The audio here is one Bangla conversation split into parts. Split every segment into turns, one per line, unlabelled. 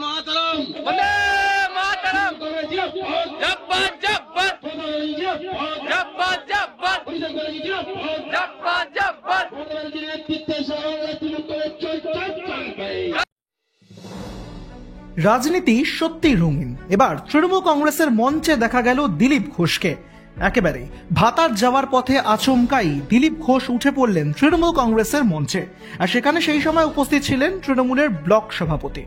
মাতরম বন্দে মাতরম জব্বার জব্বার জব্বার জব্বার জব্বার জব্বার
রাজনীতি সত্যিই রঙিন। এবার তৃণমূল কংগ্রেসের মঞ্চে দেখা গেল দিলীপ ঘোষকে। একেবারে ভাতার যাওয়ার পথে আচমকাই দিলীপ ঘোষ উঠে পড়লেন তৃণমূল কংগ্রেসের মঞ্চে। আর সেখানে সেই সময় উপস্থিত ছিলেন তৃণমূলের ব্লক সভাপতি।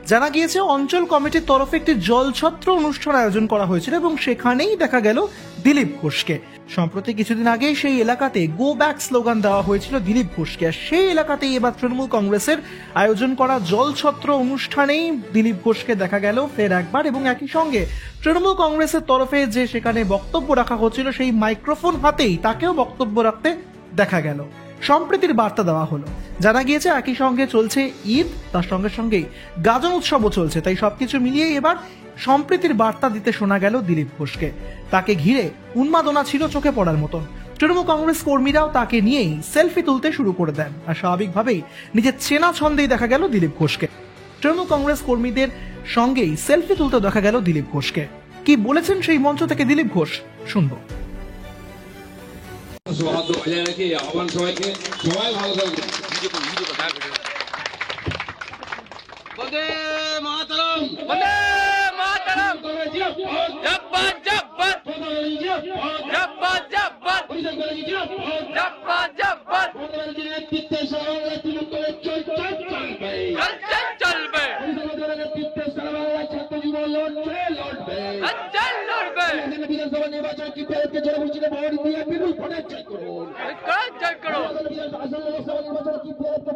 জানা গিয়েছে অঞ্চল কমিটির তরফে একটি জলছত্র অনুষ্ঠান আয়োজন করা হয়েছিল এবং সেখানেই দেখা গেল দিলীপ ঘোষকে। সম্প্রতি কিছুদিন আগে সেই এলাকাতে গো ব্যাক স্লোগান দেওয়া হয়েছিল দিলীপ ঘোষকে। আর সেই এলাকাতেই এবার তৃণমূল কংগ্রেসের আয়োজন করা জলছত্র অনুষ্ঠানেই দিলীপ ঘোষকে দেখা গেল ফের একবার, এবং একই সঙ্গে তৃণমূল কংগ্রেসের তরফে যে সেখানে বক্তব্য রাখা হচ্ছিল সেই মাইক্রোফোন হাতেই তাকেও বক্তব্য রাখতে দেখা গেল। সম্প্রীতির বার্তা দেওয়া হলো। জানা গিয়েছে একই সঙ্গে চলছে ঈদ, তার সঙ্গে সঙ্গেই গাজন উৎসবও চলছে, তাই সবকিছু মিলিয়ে এবার সম্প্রীতির বার্তা দিতে শোনা গেল দিলীপ ঘোষকে। তাকে ঘিরে উন্মাদনা ছিল চোখে পড়ার মতন। তৃণমূল কংগ্রেস কর্মীরাও তাকে নিয়েই সেলফি তুলতে শুরু করে দেন। আর স্বাভাবিকভাবেই নিজের চেনা ছন্দেই দেখা গেল দিলীপ ঘোষকে। তৃণমূল কংগ্রেস কর্মীদের সঙ্গেই সেলফি তুলতে দেখা গেল দিলীপ ঘোষকে। কি বলেছেন সেই মঞ্চ থেকে দিলীপ ঘোষ শুনবো।
সৌহার্দ্য বজায় রেখে আহ্বান সবাইকে, সবাই ভালো থাকবেন।
বন্দে মাতরম বন্দে মাতরম জব্বার জব্বার জব্বার জব্বার জব্বার জব্বার চলবে লড়বে
বিধানসভা নির্বাচন কি পেরেছে যারা বলছিল ভোট দিয়ে বিপুল ভোটে জয় করুন,
জয় করুন।
লোকসভা নির্বাচন কি পেরেছে